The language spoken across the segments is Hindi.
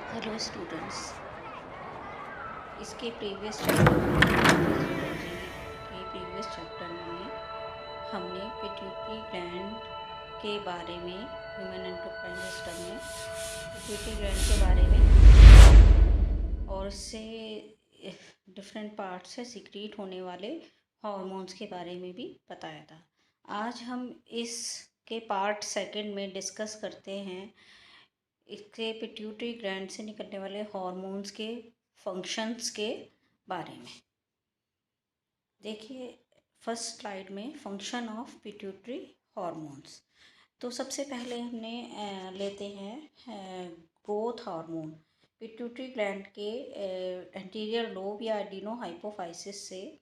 Hello students. इसके प्रीवियस चैप्टर में फिजियोलॉजी के प्रीवियस चैप्टर में हमने पिट्यूटरी ग्लैंड के बारे में ह्यूमन एंडोक्राइन सिस्टम में पिट्यूटरी ग्लैंड के बारे में और उससे डिफरेंट पार्ट से सिक्रीट होने वाले हार्मोन्स के बारे में भी बताया था। आज हम इसके पार्ट सेकंड में डिस्कस करते हैं इसके पिट्यूटरी ग्लैंड से निकलने वाले हार्मोन्स के फंक्शंस के बारे में। देखिए फर्स्ट स्लाइड में फंक्शन ऑफ पिट्यूटरी हार्मोन्स। तो सबसे पहले हमने लेते हैं ग्रोथ हार्मोन। पिट्यूटरी ग्लैंड के एंटीरियर लोब या एडिनो हाइपोफाइसिस से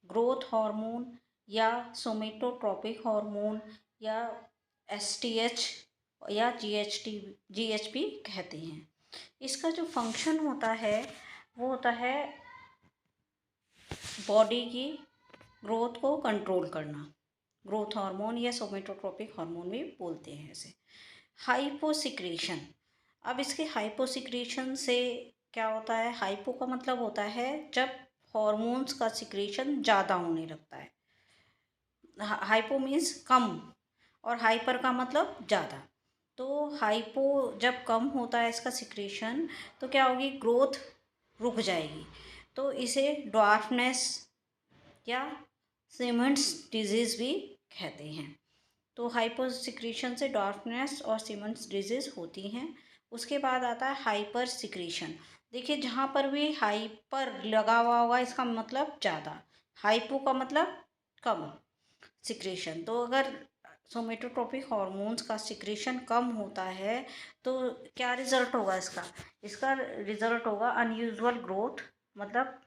ग्रोथ हार्मोन या सोमेटोट्रोपिक हार्मोन या एसटीएच या जीएचपी कहते हैं। इसका जो फंक्शन होता है वो होता है बॉडी की ग्रोथ को कंट्रोल करना। ग्रोथ हार्मोन या सोमेटोट्रोपिक हार्मोन भी बोलते हैं इसे। हाइपोसिक्रेशन। अब इसके हाइपोसिक्रेशन से क्या होता है? हाइपो का मतलब होता है जब हार्मोन्स का सिक्रेशन ज़्यादा होने लगता है। हाइपो मीन्स कम और हाइपर का मतलब ज़्यादा। तो हाइपो जब कम होता है इसका सिक्रेशन तो क्या होगी? ग्रोथ रुक जाएगी। तो इसे ड्वार्फनेस या सीमेंट्स डिजीज़ भी कहते हैं। तो हाइपर सिक्रेशन से ड्वार्फनेस और सीमेंट्स डिजीज़ होती हैं। उसके बाद आता है हाइपर सिक्रेशन। देखिए जहाँ पर भी हाइपर लगा हुआ होगा इसका मतलब ज़्यादा, हाइपो का मतलब कम सिक्रेशन। तो अगर सोमेटोट्रोपिक हार्मोन्स का सिक्रेशन कम होता है तो क्या रिजल्ट होगा इसका? इसका रिजल्ट होगा अनयूजुअल ग्रोथ, मतलब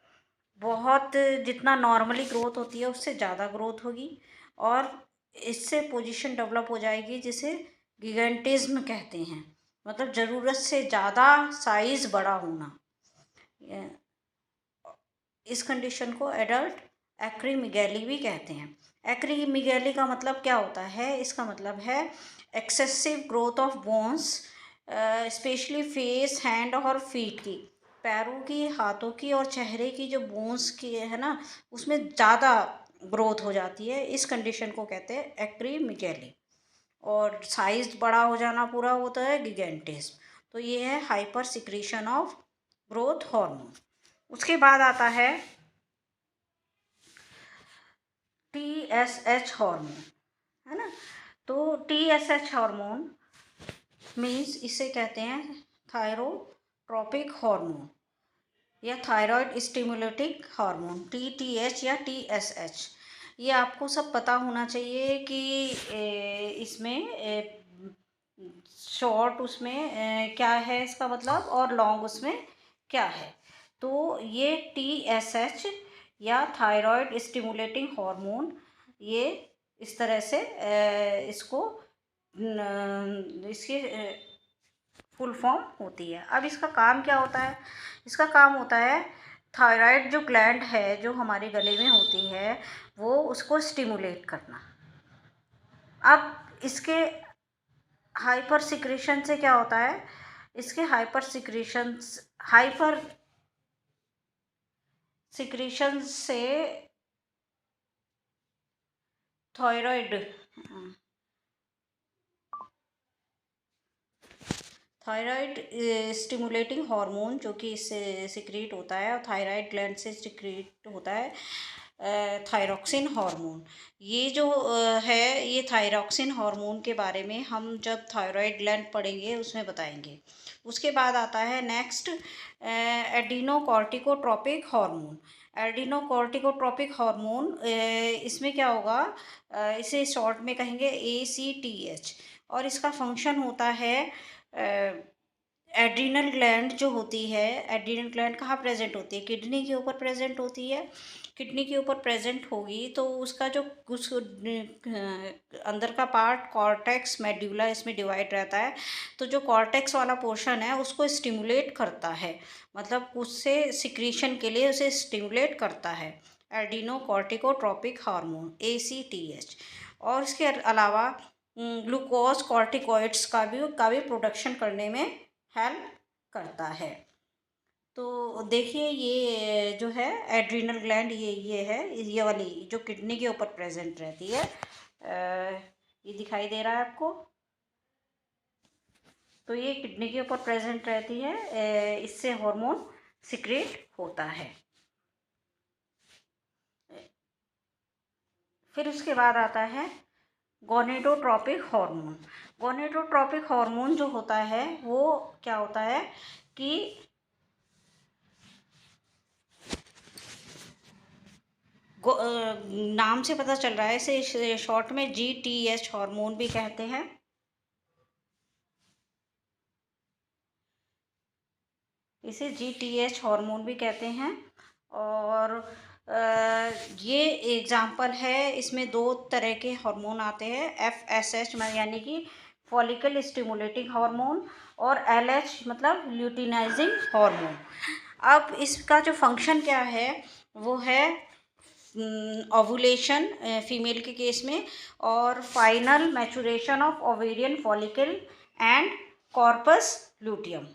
बहुत जितना नॉर्मली ग्रोथ होती है उससे ज़्यादा ग्रोथ होगी और इससे पोजीशन डेवलप हो जाएगी जिसे गिगेंटिज्म कहते हैं, मतलब ज़रूरत से ज़्यादा साइज़ बड़ा होना। इस कंडीशन को एडल्ट एक्रीमिगैली भी कहते हैं। एक्रीमिगैली का मतलब क्या होता है? इसका मतलब है excessive growth of bones, specially face, hand और फीट की, पैरों की, हाथों की और चेहरे की जो बोन्स की है ना, उसमें ज़्यादा ग्रोथ हो जाती है। इस कंडीशन को कहते हैं एक्रीमिगैली। और साइज बड़ा हो जाना पूरा होता है गिगेंटिज्म। तो ये है hyper secretion of growth hormone. उसके बाद आता है TSH हार्मोन, है ना। तो TSH हार्मोन मीन्स इसे कहते हैं थायरोट्रोपिक हार्मोन या थायराइड स्टिमुलेटिंग हार्मोन, TTH या TSH। ये आपको सब पता होना चाहिए कि इसमें शॉर्ट उसमें क्या है इसका मतलब और लॉन्ग उसमें क्या है। तो ये TSH या थायराइड स्टिमुलेटिंग हार्मोन, ये इस तरह से इसको इसकी फुल फॉर्म होती है। अब इसका काम क्या होता है? इसका काम होता है थायराइड जो ग्लैंड है जो हमारे गले में होती है वो उसको स्टिमुलेट करना। अब इसके हाइपर सिक्रेशन से क्या होता है? इसके हाइपर सिक्रेशन से थायराइड थायराइड स्टिमुलेटिंग हार्मोन जो कि इससे सिक्रेट होता है और थायराइड ग्लैंड से सिक्रेट होता है थायरॉक्सिन हार्मोन। ये जो है ये थायरॉक्सिन हार्मोन के बारे में हम जब थायराइड ग्लैंड पढ़ेंगे उसमें बताएंगे। उसके बाद आता है नेक्स्ट एडिनोकॉर्टिकोट्रोपिक हार्मोन। एडिनोकॉर्टिकोट्रोपिक हार्मोन इसमें क्या होगा? इसे शॉर्ट में कहेंगे ACTH। और इसका फंक्शन होता है एड्रीनल ग्लैंड जो होती है। एड्रीनल ग्लैंड कहाँ प्रेजेंट होती है? किडनी के ऊपर प्रेजेंट होती है। किडनी के ऊपर प्रेजेंट होगी तो उसका जो उस अंदर का पार्ट कॉर्टेक्स मेड्यूला इसमें डिवाइड रहता है। तो जो कॉर्टेक्स वाला पोर्शन है उसको स्टिमुलेट करता है, मतलब उससे सिक्रीशन के लिए उसे स्टिमुलेट करता है एडिनोकॉर्टिकोट्रोपिक हार्मोन ACTH। और इसके अलावा ग्लूकोज कॉर्टिकॉइड्स का भी प्रोडक्शन करने में हेल्प करता है। तो देखिए ये जो है एड्रिनल ग्लैंड, ये है, ये वाली जो किडनी के ऊपर प्रेजेंट रहती है। ये दिखाई दे रहा है आपको? तो ये किडनी के ऊपर प्रेजेंट रहती है, इससे हार्मोन सिक्रेट होता है। फिर उसके बाद आता है गोनेडोट्रोपिक हार्मोन। गोनेडोट्रोपिक हार्मोन जो होता है वो क्या होता है कि नाम से पता चल रहा है, इसे शॉर्ट में GTH हार्मोन भी कहते हैं। इसे GTH हार्मोन भी कहते हैं। और ये एग्जाम्पल है, इसमें दो तरह के हार्मोन आते हैं, FSH यानी कि फॉलिकल स्टिमुलेटिंग हार्मोन, और LH मतलब ल्यूटिनाइजिंग हार्मोन। अब इसका जो फंक्शन क्या है वो है ओवुलेशन फीमेल के केस में, और final maturation of ovarian follicle and corpus luteum.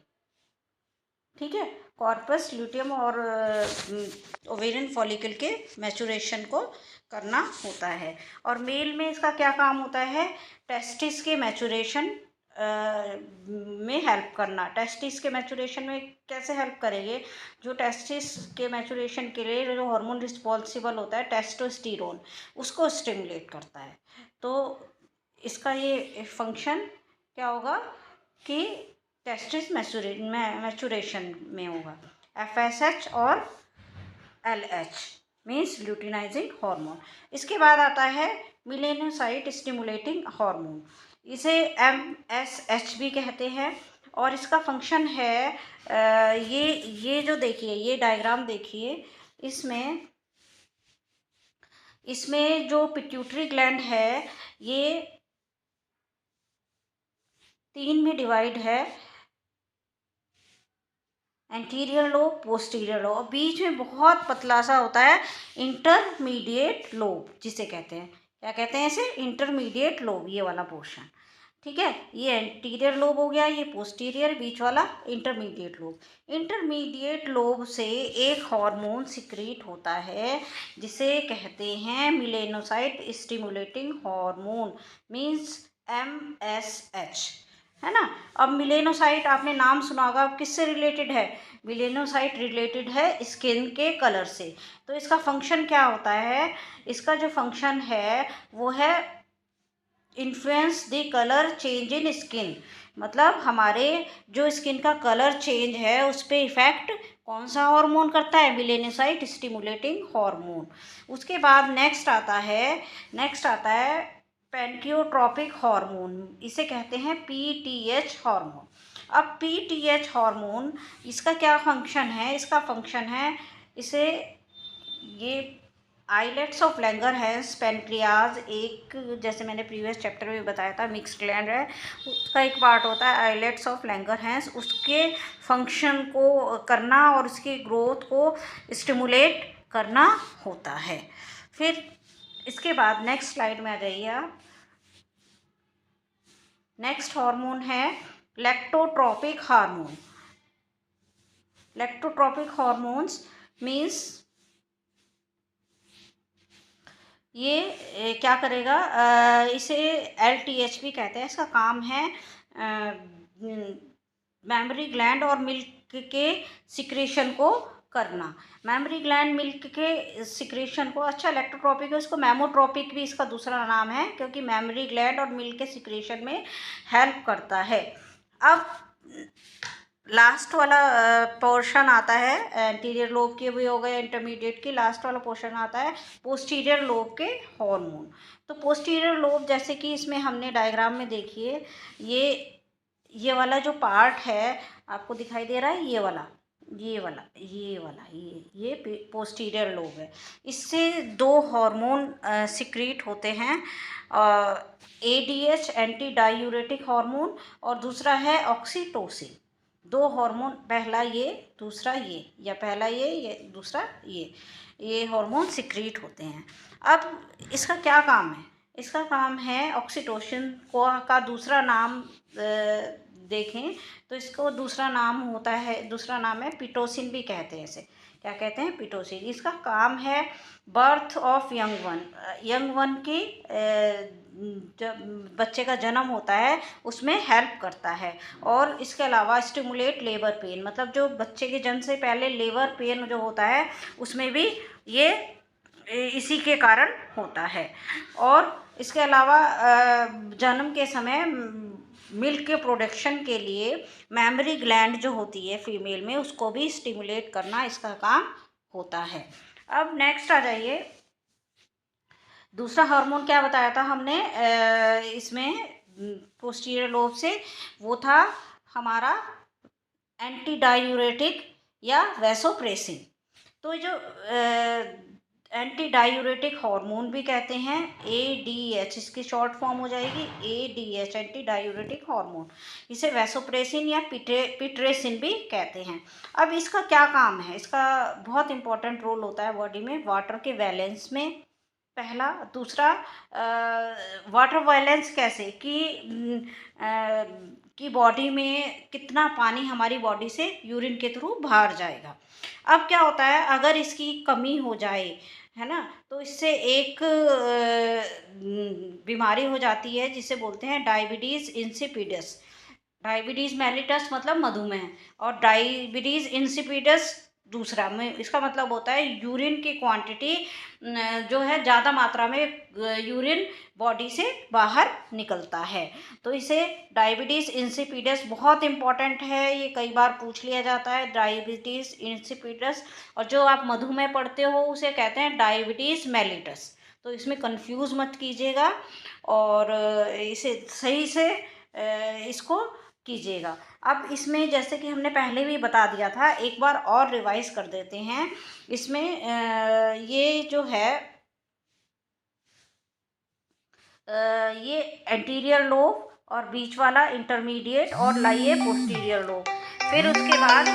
ठीक है, कॉर्पस ल्यूटियम और ओवेरियन फॉलिकल के मैचुरेशन को करना होता है। और मेल में इसका क्या काम होता है? टेस्टिस के मैचुरेशन में हेल्प करना। टेस्टिस के मैचुरेशन में कैसे हेल्प करेंगे? जो टेस्टिस के मैचुरेशन के लिए जो हार्मोन रिस्पॉन्सिबल होता है टेस्टोस्टेरोन, उसको स्टिमुलेट करता है। तो इसका ये फंक्शन क्या होगा कि टेस्टिस मैचुरेशन में होगा। FSH और LH मीन्स ल्यूटिनाइजिंग हार्मोन। इसके बाद आता है मिलेनोसाइट स्टिमुलेटिंग हार्मोन, इसे MSH भी कहते हैं। और इसका फंक्शन है ये जो देखिए, ये डायग्राम देखिए, इसमें इसमें जो पिट्यूटरी ग्लैंड है ये 3 में डिवाइड है, एंटीरियर लोब, पोस्टीरियर लोब, बीच में बहुत पतला सा होता है इंटरमीडिएट लोब, जिसे कहते हैं, क्या कहते हैं इसे? इंटरमीडिएट लोब, ये वाला पोर्शन। ठीक है, ये एंटीरियर लोब हो गया, ये पोस्टीरियर, बीच वाला इंटरमीडिएट लोब। इंटरमीडिएट लोब से एक हार्मोन सिक्रीट होता है जिसे कहते हैं melanocyte stimulating hormone means MSH, है ना। अब मिलेनोसाइट आपने नाम सुना होगा, अब किससे रिलेटेड है? मिलेनोसाइट रिलेटेड है स्किन के कलर से। तो इसका फंक्शन क्या होता है? इसका जो फंक्शन है वो है influence the colour change in skin, मतलब हमारे जो स्किन का कलर चेंज है उस पर इफेक्ट कौन सा हार्मोन करता है? Melanocyte stimulating hormone. उसके बाद नेक्स्ट आता है पैनकियोट्रोपिक हार्मोन, इसे कहते हैं PTH हार्मोन। अब PTH हार्मोन, इसका क्या फंक्शन है? इसका फंक्शन है, इसे ये आइलेट्स ऑफ लैंगरहैंस पैनक्रियाज, एक जैसे मैंने प्रीवियस चैप्टर में बताया था मिक्स्ड ग्लैंड है, उसका एक पार्ट होता है आइलेट्स ऑफ लैंगरहैंस, उसके फंक्शन को करना और उसकी ग्रोथ को स्टिमुलेट करना होता है। फिर इसके बाद नेक्स्ट स्लाइड में आ जाइए आप। नेक्स्ट हार्मोन है लैक्टोट्रोपिक हार्मोन। लैक्टोट्रोपिक हार्मोन्स मीन्स ये क्या करेगा? इसे LTH भी कहते हैं। इसका काम है मेमरी ग्लैंड और मिल्क के सिक्रेशन को करना। मेमरी ग्लैंड मिल्क के सिक्रेशन को, अच्छा लैक्टोट्रोपिक है, इसको मेमोट्रोपिक भी इसका दूसरा नाम है, क्योंकि मेमरी ग्लैंड और मिल्क के सिक्रेशन में हेल्प करता है। अब लास्ट वाला पोर्शन आता है, एंटीरियर लोब के भी हो गए, इंटरमीडिएट की, लास्ट वाला पोर्शन आता है पोस्टीरियर लोब के हार्मोन। तो पोस्टीरियर लोब, जैसे कि इसमें हमने डायग्राम में देखिए, ये वाला जो पार्ट है आपको दिखाई दे रहा है, ये पोस्टीरियर लोब है। इससे दो हार्मोन सिक्रीट होते हैं, ADH एंटी डायूरेटिक हार्मोन, और दूसरा है ऑक्सीटोसिन। दो हार्मोन, पहला ये दूसरा ये, या पहला ये दूसरा ये हार्मोन सिक्रीट होते हैं। अब इसका क्या काम है? इसका काम है ऑक्सीटोसिन को का दूसरा नाम देखें तो इसको दूसरा नाम होता है, दूसरा नाम है पिटोसिन भी कहते हैं इसे। क्या कहते हैं? पिटोसिन। इसका काम है बर्थ ऑफ यंग वन की जब बच्चे का जन्म होता है उसमें हेल्प करता है। और इसके अलावा स्टिमुलेट लेबर पेन, मतलब जो बच्चे के जन्म से पहले लेबर पेन जो होता है उसमें भी ये इसी के कारण होता है। और इसके अलावा जन्म के समय मिल्क के प्रोडक्शन के लिए मेमरी ग्लैंड जो होती है फीमेल में, उसको भी स्टिमुलेट करना इसका काम होता है। अब नेक्स्ट आ जाइए, दूसरा हार्मोन क्या बताया था हमने इसमें पोस्टीरियर लोब से, वो था हमारा एंटी डायूरेटिक या वैसोप्रेसिन। तो जो एंटी डायूरेटिक हार्मोन भी कहते हैं, ADH इसकी शॉर्ट फॉर्म हो जाएगी ADH, एंटी डायूरेटिक हार्मोन। इसे वैसोप्रेसिन या पिट्रेसिन भी कहते हैं। अब इसका क्या काम है? इसका बहुत इंपॉर्टेंट रोल होता है बॉडी में वाटर के बैलेंस में, पहला। दूसरा, वाटर बैलेंस कैसे कि बॉडी में कितना पानी हमारी बॉडी से यूरिन के थ्रू बाहर जाएगा। अब क्या होता है, अगर इसकी कमी हो जाए, है ना, तो इससे एक बीमारी हो जाती है जिसे बोलते हैं डायबिटीज़ इंसिपिडस। डायबिटीज़ मेलिटस मतलब मधुमेह, और डायबिटीज़ इंसिपिडस दूसरा में, इसका मतलब होता है यूरिन की क्वांटिटी जो है ज़्यादा मात्रा में यूरिन बॉडी से बाहर निकलता है। तो इसे डायबिटीज़ इंसिपिडस बहुत इम्पॉर्टेंट है, ये कई बार पूछ लिया जाता है डायबिटीज़ इंसिपिडस। और जो आप मधुमेह पढ़ते हो उसे कहते हैं डायबिटीज़ मेलिटस। तो इसमें कंफ्यूज मत कीजिएगा और इसे सही से इसको कीजिएगा। अब इसमें जैसे कि हमने पहले भी बता दिया था, एक बार और रिवाइज कर देते हैं। इसमें ये जो है ये एंटीरियर लोब और बीच वाला इंटरमीडिएट और लाइए पोस्टीरियर लोब। फिर उसके बाद